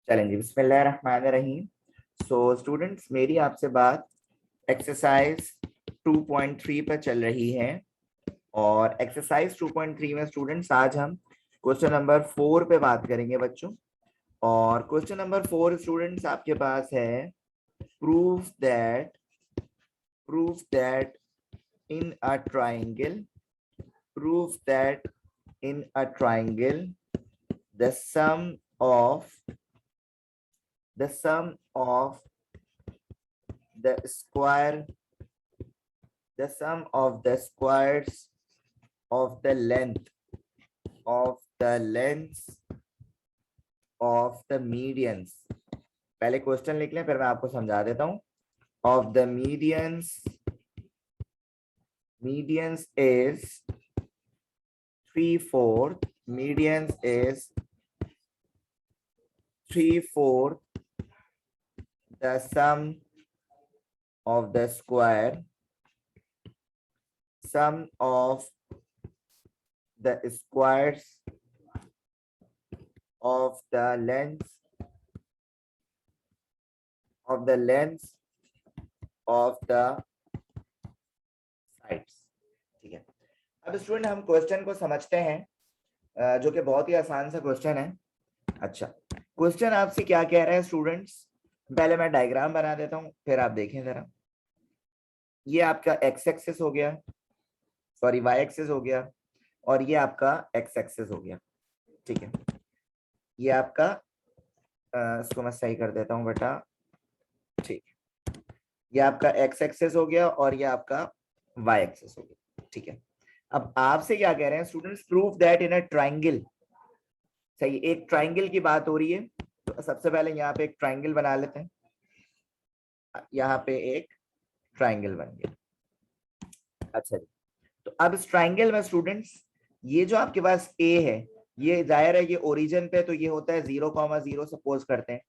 चलें जी, बिस्मिल्लाहिर्रहमानिर्रहीम। So students, मेरी आपसे बात एक्सरसाइज 2.3 पर चल रही है और एक्सरसाइज 2.3 में स्टूडेंट्स आज हम क्वेश्चन नंबर 4 पे बात करेंगे बच्चों। और क्वेश्चन नंबर 4 स्टूडेंट्स आपके पास है proof that in a triangle the sum of the sum of the square the sum of the squares of the lengths of the medians। पहले क्वेश्चन लिख लें, फिर मैं आपको समझा देता हूं। of the medians is 3/4, medians is 3/4 the sum of the square, sum of the squares of the lengths of the sides। ठीक है, अब स्टूडेंट हम क्वेश्चन को समझते हैं, जो कि बहुत ही आसान सा क्वेश्चन है। अच्छा, क्वेश्चन आपसे क्या कह रहा है स्टूडेंट्स? पहले मैं डायग्राम बना देता हूं, फिर आप देखें जरा। ये आपका एक्स एक्सिस हो गया, सॉरी वाई एक्सिस हो गया, और ये आपका एक्स एक्सिस हो गया। ठीक है, ये आपका इसको मैं सही कर देता हूं बेटा। ठीक, ये आपका एक्स एक्सिस हो गया और ये आपका वाई एक्सिस हो गया। ठीक है, अब आपसे क्या कह रहे हैं students? Proof that in a triangle. सही, एक ट्राइंगल की बात हो रही है, तो सबसे पहले यहाँ पे एक ट्राइंगल बना लेते हैं। यहाँ पे एक ट्राइंगल बन गया। अच्छा जी, तो अब इस ट्राइंगल में स्टूडेंट्स ये जो आपके पास ए है, ये जाहिर है ये ओरिजिन पे, तो ये होता है 0,0 सपोज करते हैं।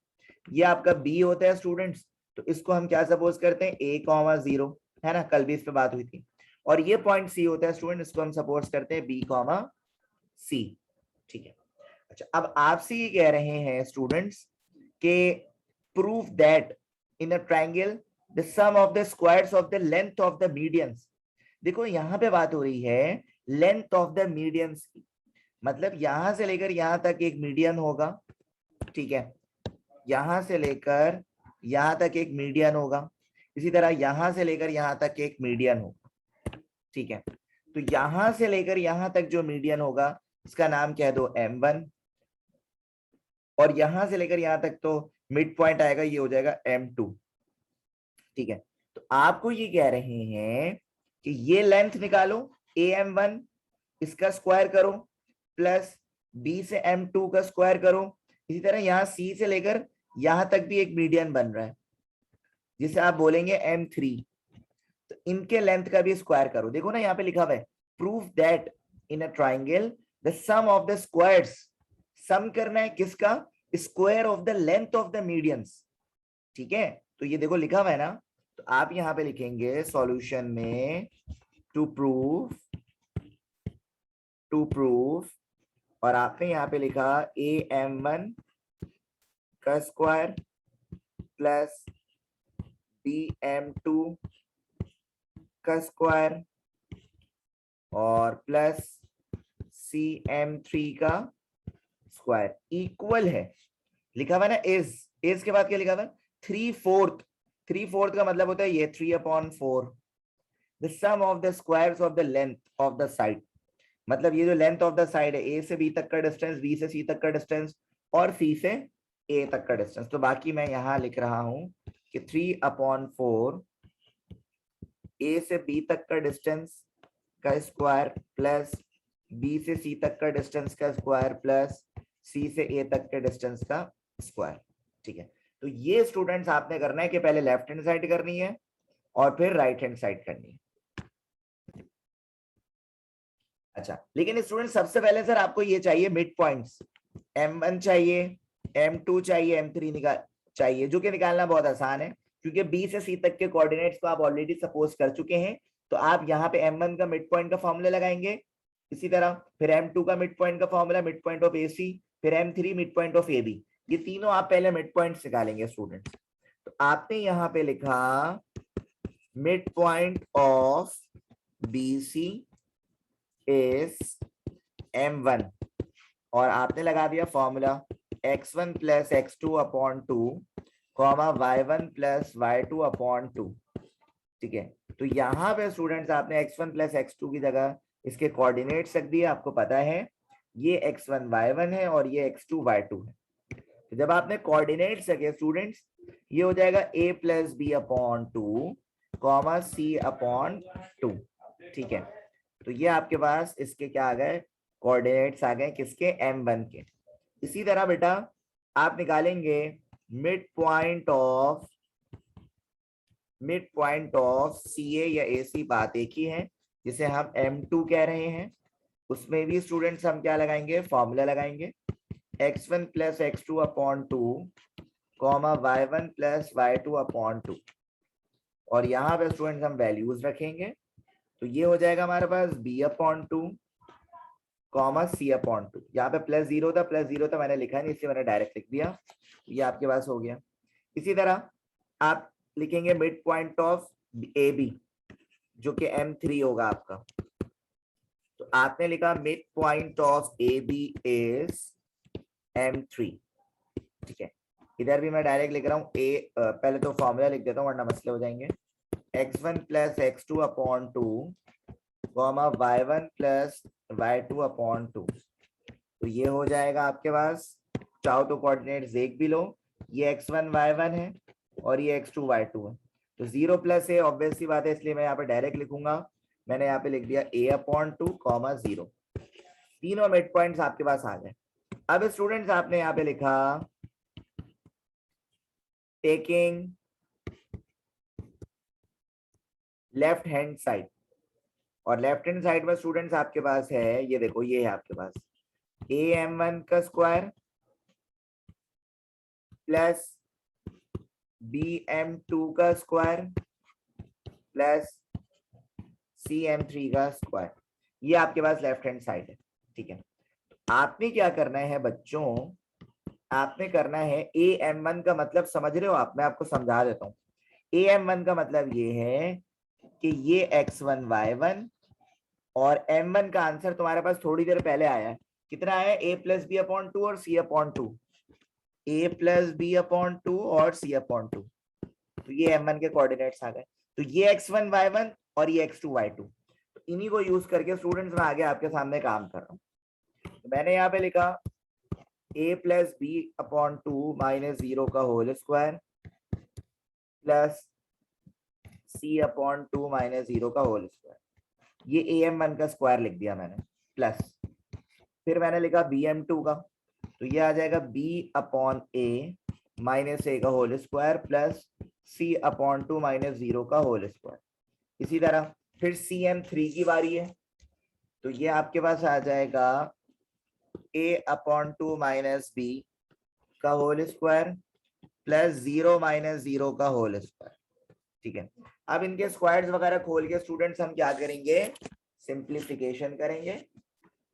ये आपका बी होता है स्टूडेंट्स, तो इसको हम क्या सपोज करते हैं? A,0 है ना, कल भी इस पे बात हुई थी। और ये पॉइंट सी होता है स्टूडेंट, इसको हम सपोज करते हैं B,C। ठीक है, अच्छा, अब आपसे ये कह रहे हैं स्टूडेंट्स के proof that in a triangle the sum of the squares of the length of the medians. देखो यहाँ पे बात हो रही है लेंथ ऑफ द मीडियंस की, मतलब यहां से लेकर यहां तक एक मीडियन होगा। ठीक है, यहां से लेकर यहां तक एक मीडियन होगा, इसी तरह यहां से लेकर यहां तक एक मीडियन होगा। ठीक है, तो यहां से लेकर यहां तक जो मीडियन होगा इसका नाम कह दो M1, और यहां से लेकर यहां तक तो मिड पॉइंट आएगा, ये हो जाएगा M2। ठीक है, तो आपको ये कह रहे हैं कि ये लेंथ निकालो AM1, इसका स्क्वायर करो, प्लस B से M2 का स्क्वायर करो। इसी तरह यहाँ C से लेकर यहां तक भी एक मीडियन बन रहा है जिसे आप बोलेंगे M3, तो इनके लेंथ का भी स्क्वायर करो। देखो ना यहाँ पे लिखा हुआ है proof that in a triangle the sum of the squares. Sum करना है किसका? Square of the length of the medians. ठीक है, तो ये देखो लिखा हुआ है ना, तो आप यहाँ पे लिखेंगे सॉल्यूशन में टू प्रूफ, और आपने यहाँ पे लिखा AM1 का स्क्वायर प्लस BM2 का स्क्वायर और प्लस CM3 का स्क्वायर इक्वल है, लिखा हुआ है ना इज के बाद क्या लिखा हुआ है? 3/4 का मतलब होता है ये 3/4 the sum of the squares of the length of the side. मतलब ये जो लेंथ ऑफ द साइड है, A से B तक का डिस्टेंस, B से C तक का डिस्टेंस और C से A तक का डिस्टेंस। तो बाकी मैं यहां लिख रहा हूं कि 3/4 A से B तक का डिस्टेंस का स्क्वायर प्लस B से C तक का डिस्टेंस का स्क्वायर प्लस C से A तक के डिस्टेंस का स्क्वायर। ठीक है, तो ये स्टूडेंट्स आपने करना है कि पहले लेफ्ट हैंड साइड करनी है और फिर राइट हैंड साइड करनी है। अच्छा, लेकिन स्टूडेंट सबसे पहले सर आपको ये चाहिए मिड पॉइंट्स, M1 चाहिए, M2 चाहिए, M3 निकाल चाहिए, जो कि निकालना बहुत आसान है क्योंकि B से C तक के कोऑर्डिनेट्स को आप ऑलरेडी सपोज कर चुके हैं। तो आप यहाँ पे M1 का मिड पॉइंट का फॉर्मूला लगाएंगे, इसी तरह फिर M2 का मिड पॉइंट का formula mid point of AC, फिर M3 mid point of AB। ये तीनों आप पहले मिड पॉइंट निकालेंगे स्टूडेंट्स। तो आपने यहाँ पे लिखा mid point of BC is M1 और आपने लगा दिया formula x1 plus x2 upon 2 comma y1 plus y2 upon 2। ठीक है, तो यहाँ पे स्टूडेंट्स आपने x1 प्लस x2 की जगह इसके कोऑर्डिनेट्स रख दिए। आपको पता है ये x1 y1 है और ये x2 y2 है। तो जब आपने कोऑर्डिनेट्स रखे स्टूडेंट्स, ये हो जाएगा a plus B upon 2 comma C upon 2। ठीक है, तो ये आपके पास इसके क्या आ गए, कोऑर्डिनेट्स आ गए किसके, M1 के। इसी तरह बेटा आप निकालेंगे मिड पॉइंट ऑफ CA या AC, बात एक ही है, जिसे हम M2 कह रहे हैं। उसमें भी स्टूडेंट्स हम क्या लगाएंगे, फॉर्मूला लगाएंगे x1 plus x2 upon 2 comma y1 plus y2 upon 2 और यहाँ पे स्टूडेंट्स हम वैल्यूज रखेंगे। तो ये हो जाएगा हमारे पास b upon 2 comma c upon 2। यहाँ पे प्लस जीरो था मैंने लिखा नहीं, इसलिए मैंने डायरेक्ट लिख दिया। ये आपके पास हो गया। इसी तरह आप लिखेंगे मिड पॉइंट ऑफ AB जो कि M3 होगा आपका। तो आपने लिखा mid point of AB is M3। ठीक है, इधर भी मैं डायरेक्ट लिख रहा हूँ पहले तो फॉर्मूला लिख देता हूँ वरना मसले हो जाएंगे। x1 plus x2 upon 2 comma y1 plus y2 upon 2। तो ये हो जाएगा आपके पास, चाहो तो कोऑर्डिनेट्स देख भी लो, ये x1 y1 है और ये x2 y2 है। तो 0 प्लस a ऑब्वियस सी बात है, इसलिए मैं यहाँ पे डायरेक्ट लिखूंगा। मैंने यहाँ पे लिख दिया a अपॉन 2 कॉमा 0। तीनों मिड पॉइंट्स आपके पास आ गए। अब स्टूडेंट्स आपने यहाँ पे लिखा टेकिंग लेफ्ट हैंड साइड, और लेफ्ट हैंड साइड में स्टूडेंट्स आपके पास है, ये देखो ये है आपके पास AM1 का स्क्वायर प्लस BM2 का स्क्वायर प्लस CM3 का स्क्वायर, ये आपके पास लेफ्ट हैंड साइड है। ठीक है, आपने क्या करना है बच्चों, आपने करना है AM1 का मतलब समझ रहे हो आप, मैं आपको समझा देता हूँ। AM1 का मतलब ये है कि ये x1 y1 और M1 का आंसर तुम्हारे पास थोड़ी देर पहले आया है। कितना आया, a प्लस बी अपॉन 2 और c upon 2, a plus B upon 2 और c अपॉन 2। तो ये M1 के कोऑर्डिनेट्स आ गए। तो ये x1 y1 और ये x2 y2, तो इन्हीं को यूज करके स्टूडेंट्स मैं आगे आपके सामने काम कर रहा हूँ। तो मैंने यहाँ पे लिखा a plus B upon 2 minus 0 का whole square plus c upon 2 minus 0 का होल स्क्वायर, ये AM1 का स्क्वायर लिख दिया मैंने, प्लस फिर मैंने लिखा BM2 का, तो ये आ जाएगा b upon a minus a का whole square plus c upon 2 minus 0 का होल स्क्वायर। इसी तरह फिर CM3 की बारी है, तो ये आपके पास आ जाएगा a अपॉन 2 माइनस b का होल स्क्वायर प्लस 0 माइनस 0 का होल स्क्वायर। ठीक है, अब इनके स्क्वायर्स वगैरह खोल के स्टूडेंट्स हम क्या करेंगे, सिंप्लीफिकेशन करेंगे।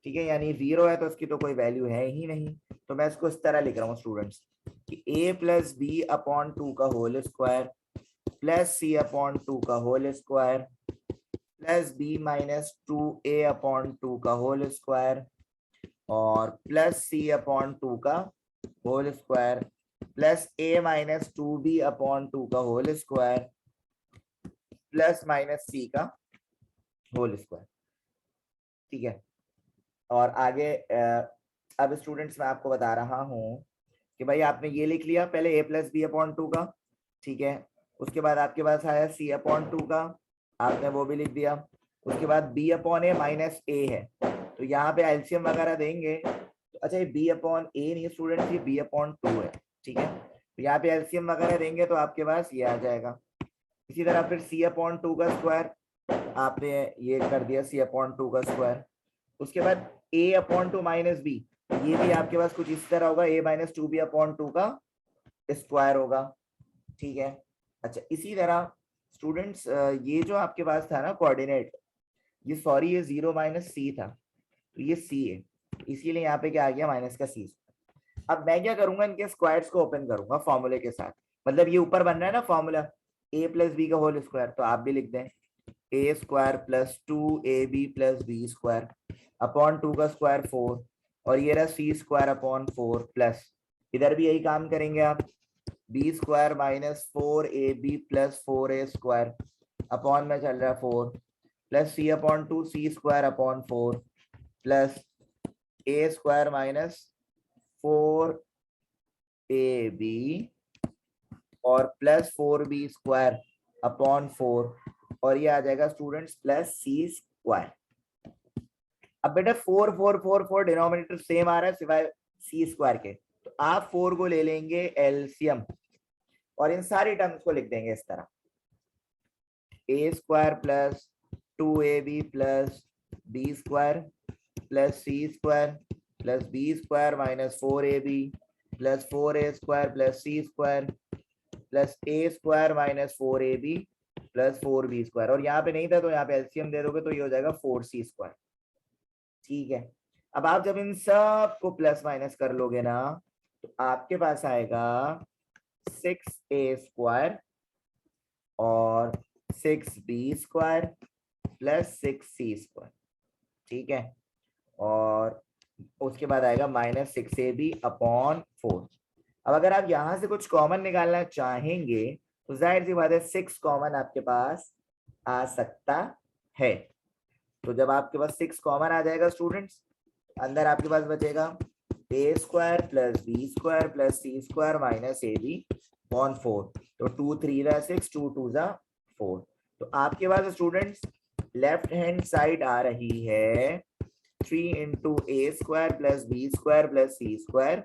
ठीक है, यानी 0 है तो उसकी तो कोई वैल्यू है ही नहीं, तो मैं इसको इस तरह लिख रहा हूँ स्टूडेंट्स कि a प्लस बी अपॉन 2 का whole square plus c upon 2 का whole square plus b minus 2a upon 2 का होल स्क्वायर और प्लस c अपॉन 2 का whole square plus a minus 2b upon 2 का whole square plus minus c का whole square. ठीक है, और आगे अब स्टूडेंट्स मैं आपको बता रहा हूं कि भाई आपने ये लिख लिया पहले a प्लस बी अपॉन 2 का। ठीक है, उसके बाद आपके पास आया c अपॉन 2 का, आपने वो भी लिख दिया। उसके बाद b upon a minus a है, तो यहाँ पे एलसीएम वगैरह देंगे तो अच्छा ये b अपॉन a नहीं स्टूडेंट्स, ये b अपॉन 2 है। ठीक है, तो यहाँ पे एलसीएम वगैरह देंगे तो आपके पास ये आ जाएगा। इसी तरह फिर c अपॉन 2 का स्क्वायर, आपने ये कर दिया c अपॉन 2 का स्क्वायर। उसके बाद a अपॉन 2 माइनस बी, ये भी आपके पास कुछ इस तरह होगा, a माइनस 2b अपॉन 2 का स्क्वायर होगा। ठीक है, अच्छा इसी तरह स्टूडेंट्स ये जो आपके पास था ना कोऑर्डिनेट, ये सॉरी ये 0 माइनस c था, तो ये c है, इसीलिए यहाँ पे क्या आ गया माइनस का c। अब मैं क्या करूंगा, इनके स्क्वायर्स को ओपन करूंगा फॉर्मूले के साथ। मतलब ये ऊपर बन रहा है ना फॉर्मूला a प्लस बी का होल स्क्वायर, तो आप भी लिख दें A square plus 2ab plus B square upon 2 का स्क्वायर 4, और ये रहा सी स्क्वायर अपॉन 4 प्लस, इधर भी यही काम करेंगे आप, B square minus 4ab plus 4a square upon में चल रहा है 4 plus C upon 2 C square upon 4 plus A square minus 4ab और प्लस 4b स्क्वायर अपॉन 4, और ये आ जाएगा स्टूडेंट्स प्लस सी स्क्वायर। अब बेटा 4 4 4 4 डिनोमिनेटर सेम आ रहा है सिवाय सी स्क्वायर के, तो आप 4 को ले लेंगे एलसीएम और इन सारी टर्म्स को लिख देंगे इस तरह, A square plus 2ab plus B square plus C square plus B square minus 4ab plus 4a square plus C square plus A square minus 4ab plus 4b square, और यहाँ पे नहीं था तो यहाँ पे एलसीएम दे दोगे तो ये हो जाएगा 4c स्क्वायर। ठीक है, अब आप जब इन सब को प्लस माइनस कर लोगे ना तो आपके पास आएगा 6a स्क्वायर और 6b square plus 6c square. ठीक है, और उसके बाद आएगा माइनस 6ab अपॉन 4। अब अगर आप यहां से कुछ कॉमन निकालना चाहेंगे तो जाहिर सी बात है 6 कॉमन आपके पास आ सकता है। तो जब आपके पास 6 कॉमन आ जाएगा स्टूडेंट्स, अंदर आपके पास बचेगा A square plus B square plus C square minus A B upon 4, तो 2 3 6 2 2 4। तो आपके पास स्टूडेंट्स लेफ्ट हैंड साइड आ रही है 3 into A square plus B square plus C square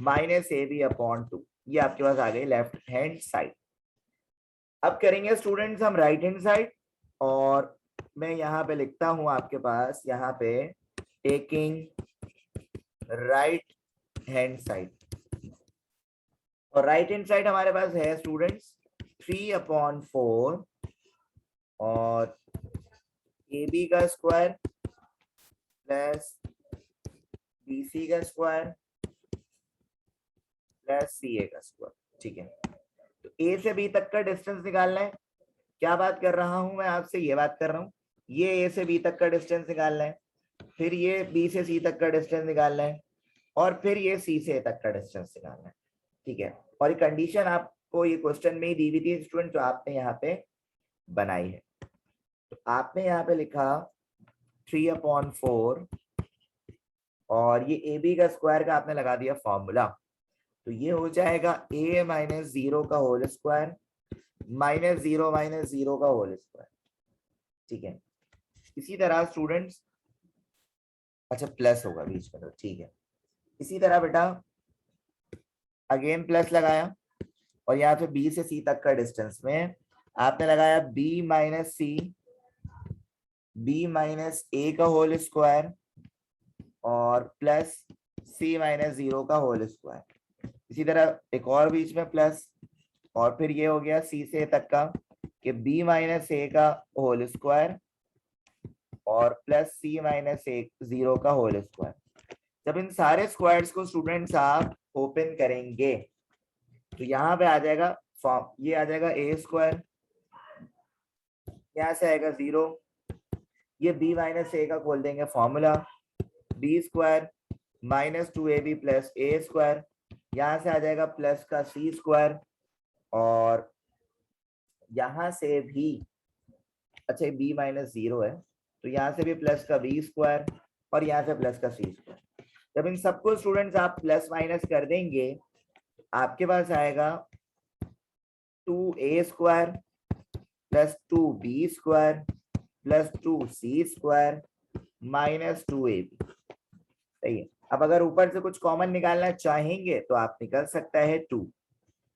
minus A B upon 2, ये आपके पास आ गई लेफ्ट हैंड साइड। अब करेंगे स्टूडेंट्स हम राइट हैंड साइड, और मैं यहाँ पे लिखता हूं आपके पास यहाँ पे टेकिंग राइट हैंड साइड, और राइट हैंड साइड हमारे पास है स्टूडेंट्स 3/4 और ए बी का स्क्वायर प्लस बी सी का स्क्वायर प्लस सी ए का स्क्वायर। ठीक है, तो ए से बी तक का डिस्टेंस निकालना है। क्या बात कर रहा हूं मैं आपसे, ये बात कर रहा हूं, ये ए से बी तक का डिस्टेंस निकालना है, फिर ये बी से सी तक का डिस्टेंस निकालना है, और फिर ये सी से ए तक का डिस्टेंस निकालना है। ठीक है, और ये कंडीशन आपको ये क्वेश्चन में ही दी हुई थी स्टूडेंट, जो आपने यहाँ पे बनाई है। तो आपने यहाँ पे लिखा 3/4 और ये ए बी का स्क्वायर का आपने लगा दिया फॉर्मूला, तो ये हो जाएगा a माइनस 0 का होल स्क्वायर माइनस 0 का होल स्क्वायर। ठीक है, इसी तरह स्टूडेंट्स, अच्छा प्लस होगा बीच में, तो ठीक है, इसी तरह बेटा अगेन प्लस लगाया, और यहाँ पे b से c तक का डिस्टेंस में आपने लगाया b माइनस a का होल स्क्वायर और प्लस c माइनस 0 का होल स्क्वायर। इसी तरह एक और बीच में प्लस, और फिर ये हो गया c से a तक का कि b माइनस a का होल स्क्वायर और प्लस c माइनस 0 का होल स्क्वायर। जब इन सारे स्क्वायर्स को स्टूडेंट्स आप ओपन करेंगे तो यहाँ पे आ जाएगा फॉर्म, ये आ जाएगा ए स्क्वायर, यहाँ से आएगा 0, ये b माइनस a का खोल देंगे formula, B square minus 2ab plus A square, यहाँ से आ जाएगा प्लस का सी स्क्वायर, और यहाँ से भी अच्छा b माइनस 0 है तो यहाँ से भी प्लस का बी स्क्वायर और यहाँ से प्लस का सी स्क्वायर। जब इन सबको स्टूडेंट्स आप प्लस माइनस कर देंगे आपके पास आएगा 2a square plus 2b square plus 2c square minus 2ab। सही है, अब अगर ऊपर से कुछ कॉमन निकालना चाहेंगे तो आप निकल सकता है 2,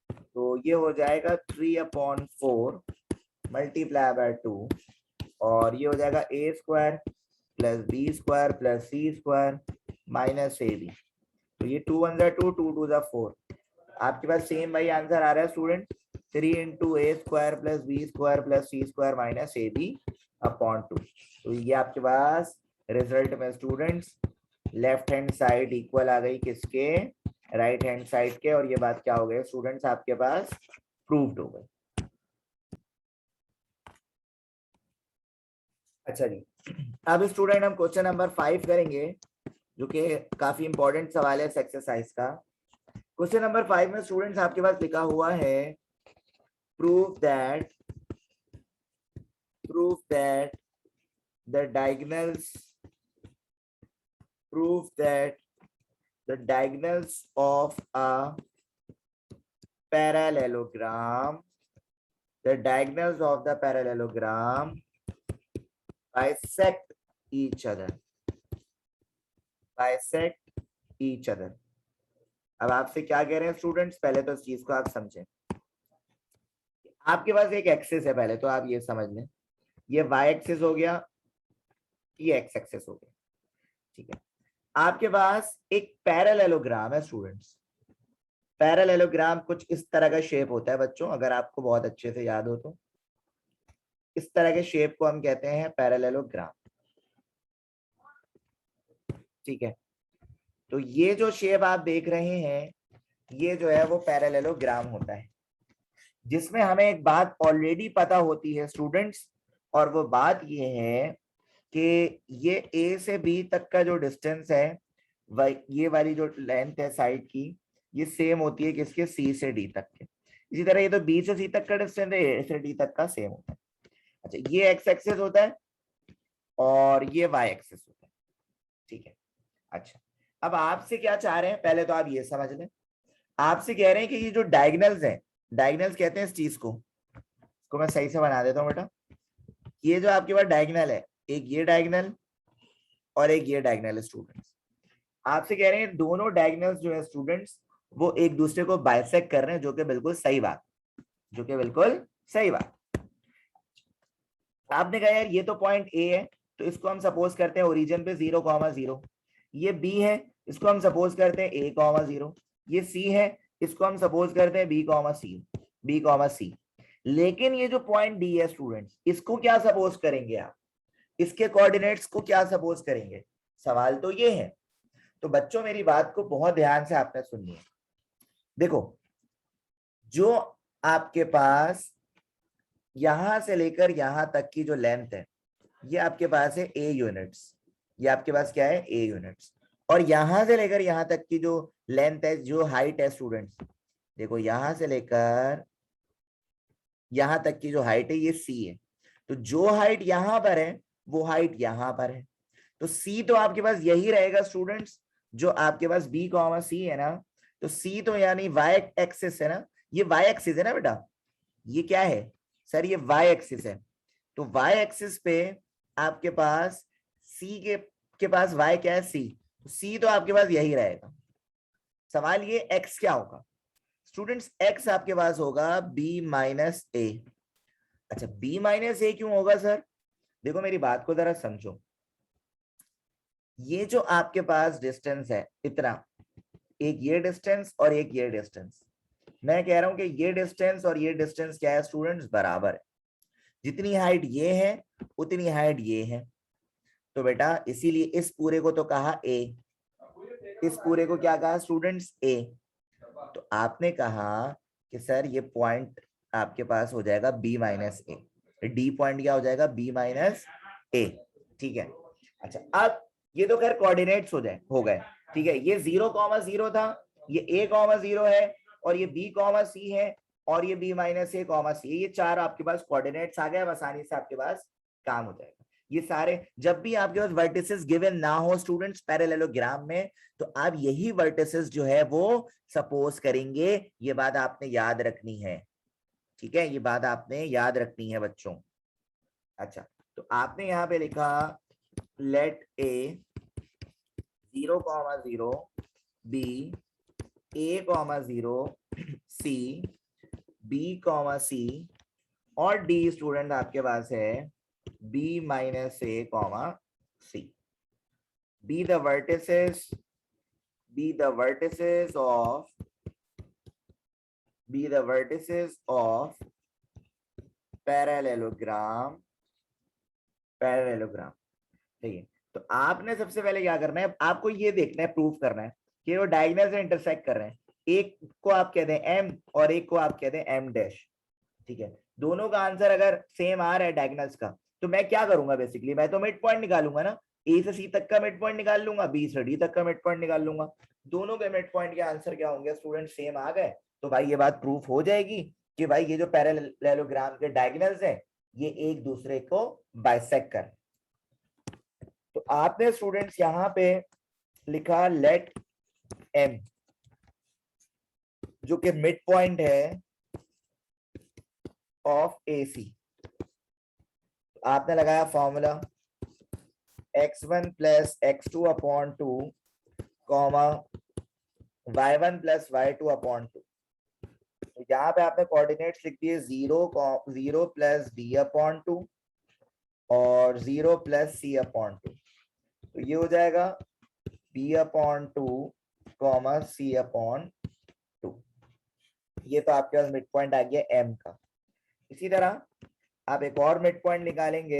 तो ये हो जाएगा 3/4 मल्टीप्लाई बाय 2, और ये हो जाएगा a square plus b square plus c square minus ab। तो ये 2 1 2 2 2 4, आपके पास सेम वही आंसर आ रहा है student, 3 into A square plus B square plus C square minus ab upon 2। तो ये आपके पास रिजल्ट में students left hand side equal आ गई किसके, राइट हैंड साइड के, और ये बात क्या हो गई स्टूडेंट्स आपके पास प्रूव्ड हो गई। अच्छा जी, अब स्टूडेंट हम क्वेश्चन नंबर 5 करेंगे, जो कि काफी इंपॉर्टेंट सवाल है इस एक्सरसाइज का। क्वेश्चन नंबर 5 में स्टूडेंट्स आपके पास लिखा हुआ है prove that the diagonals prove that the diagonals of a parallelogram bisect each other अब आपसे क्या कह रहे हैं स्टूडेंट्स, पहले तो इस चीज को आप समझें। आपके पास एक एक्सिस है, पहले तो आप ये समझ लें, ये y एक्सिस हो गया, ये x एक्सिस हो गया, ठीक है। आपके पास एक पैरेललोग्राम है स्टूडेंट्स। पैरेललोग्राम कुछ इस तरह का शेप होता है बच्चों, अगर आपको बहुत अच्छे से याद हो तो इस तरह के शेप को हम कहते हैं पैरेललोग्राम, ठीक है। तो ये जो शेप आप देख रहे हैं, ये जो है वो पैरेललोग्राम होता है, जिसमें हमें एक बात ऑलरेडी पता होती है स्टूडेंट्स, और वो बात ये है कि ये ए से बी तक का जो डिस्टेंस है, ये वाली जो लेंथ है साइड की, ये सेम होती है किसके, सी से डी तक के। इसी तरह ये तो बी से सी तक का डिस्टेंस है, ए से डी तक का सेम होता है। अच्छा, ये एक्स एक्सिस होता है और ये वाई एक्सिस होता है, ठीक है। अच्छा, अब आपसे क्या चाह रहे हैं, पहले तो आप ये समझ लें। आपसे कह रहे हैं कि ये जो डायगोनल्स हैं, डायगोनल्स कहते हैं इस चीज को, इसको मैं सही से बना देता हूँ बेटा। ये जो आपके पास डायगोनल है, एक ये डायगोनल और एक ये डायगोनल स्टूडेंट्स, आपसे कह रहे हैं दोनों डायगोनल्स जो है स्टूडेंट्स वो एक दूसरे को बाइसेक्ट कर रहे हैं, जो कि बिल्कुल सही बात, आपने कहा यार ये तो पॉइंट ए है, तो इसको हम सपोज करते हैं ओरिजिन पे 0,0, ये बी है, इसको हम सपोज करते हैं a,0, ये सी है, इसको हम सपोज करते हैं b,c। लेकिन ये जो पॉइंट डी है स्टूडेंट्स, इसको क्या सपोज करेंगे आप, इसके कोऑर्डिनेट्स को क्या सपोज करेंगे, सवाल तो ये है। तो बच्चों मेरी बात को बहुत ध्यान से आपने सुननी है। देखो, जो आपके पास यहां से लेकर यहां तक की जो लेंथ है, ये आपके पास है ए यूनिट्स, ये आपके पास क्या है, ए यूनिट्स। और यहां से लेकर यहां तक की जो लेंथ है, जो हाइट है स्टूडेंट्स, देखो यहां से लेकर यहां तक की जो हाइट है ये सी है। तो जो हाइट यहां पर है वो हाइट यहां पर है, तो सी तो आपके पास यही रहेगा स्टूडेंट्स, जो आपके पास b,c है ना। तो सी तो यानी y एक्सिस है ना, ये y एक्सिस है ना बेटा, ये क्या है सर, ये y एक्सिस है। तो y एक्सिस पे आपके पास c के पास y क्या है, c, तो c तो आपके पास यही रहेगा। सवाल ये x क्या होगा स्टूडेंट्स, x आपके पास होगा b-a। अच्छा, b-a क्यों होगा सर, देखो मेरी बात को जरा समझो। ये जो आपके पास डिस्टेंस है इतना, एक ये डिस्टेंस और एक ये डिस्टेंस, मैं कह रहा हूं कि ये डिस्टेंस और ये डिस्टेंस क्या है स्टूडेंट्स, बराबर है। जितनी हाइट ये है उतनी हाइट ये है, तो बेटा इसीलिए इस पूरे को तो कहा ए, इस पूरे को क्या कहा स्टूडेंट्स, ए। तो आपने कहा कि सर ये पॉइंट आपके पास हो जाएगा b-a, डी पॉइंट क्या हो जाएगा, b-a, ठीक है। अच्छा, अब ये तो खैर कोऑर्डिनेट्स हो गए, ठीक है। ये 0,0 था, ये a,0 है, और ये b,c है, और ये b-a,c, ये चार आपके पास कोऑर्डिनेट्स आ गए। अब आसानी से आपके पास काम हो जाएगा। ये सारे, जब भी आपके पास वर्टिसेस गिवन ना हो स्टूडेंट्स पैरेललोग्राम में, तो आप यही वर्टिसेस जो है वो सपोज करेंगे। ये बात आपने याद रखनी है, ठीक है, ये बात आपने याद रखनी है बच्चों। अच्छा, तो आपने यहाँ पे लिखा लेट ए 0,0, b a,0, c b,c, और d स्टूडेंट आपके पास है b-a, c। be the vertices of parallelogram, ठीक है। तो आपने सबसे पहले क्या करना है, आपको ये देखना है, प्रूफ करना है कि वो डायगोनल से इंटरसेक्ट कर रहे हैं, एक को आप कह दें m और एक को आप कह दें m डैश, ठीक है। दोनों का आंसर अगर सेम आ रहा है डायगोनल्स का, तो मैं क्या करूंगा बेसिकली, मैं तो मिड पॉइंट निकालूंगा ना, ए से सी तक का मिड पॉइंट निकाल लूंगा, बी से डी तक का मिड पॉइंट निकाल लूंगा। दोनों के मिड पॉइंट के आंसर क्या होंगे स्टूडेंट, सेम आ गए, तो भाई ये बात प्रूफ हो जाएगी कि भाई ये जो पैरेललोग्राम के डायगोनल्स हैं ये एक दूसरे को बाइसेक्ट कर। तो आपने स्टूडेंट्स यहाँ पे लिखा लेट m, जो कि मिड पॉइंट है ऑफ AC। आपने लगाया formula x1 plus x2 upon 2 comma y1 plus y2 upon 2। तो यहाँ पे आपने कोऑर्डिनेट्स लिख दिए 0 प्लस b अपॉन 2 और 0 प्लस c अपॉन 2। तो ये हो जाएगा b upon 2 comma c upon 2। ये तो आपके पास मिड पॉइंट आ गया m का। इसी तरह आप एक और मिड पॉइंट निकालेंगे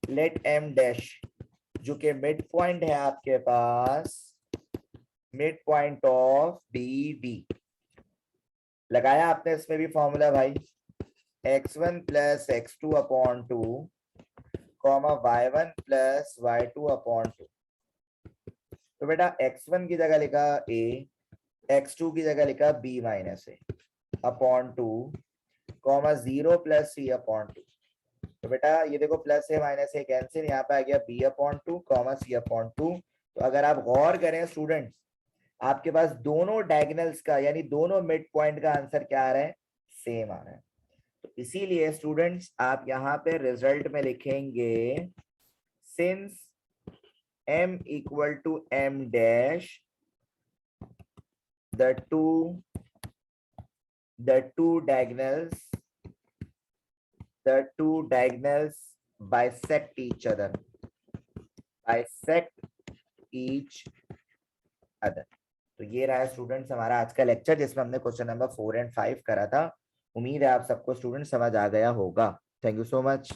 लेट m डैश, जो कि मिड पॉइंट है आपके पास मिड पॉइंट ऑफ BD। लगाया आपने इसमें भी फॉर्मूला भाई x1 plus x2 upon 2 comma y1 plus y2 upon 2। तो बेटा x1 की जगह लिखा a, x2 की जगह लिखा b minus a upon 2 comma 0 plus c upon 2। तो बेटा ये देखो प्लस ए माइनस ए कैंसिल, यहाँ पे आ गया b upon 2 comma c upon 2। तो अगर आप गौर करें स्टूडेंट्स, आपके पास दोनों डायगोनल्स का यानी दोनों मिड पॉइंट का आंसर क्या आ रहा है, सेम आ रहा है। तो इसीलिए स्टूडेंट्स आप यहाँ पे रिजल्ट में लिखेंगे since m equal to m dash the two diagonals bisect each other, तो ये रहा स्टूडेंट्स हमारा आज का लेक्चर, जिसमें हमने क्वेश्चन नंबर 4 और 5 करा था। उम्मीद है आप सबको स्टूडेंट समझ आ गया होगा। Thank you so much.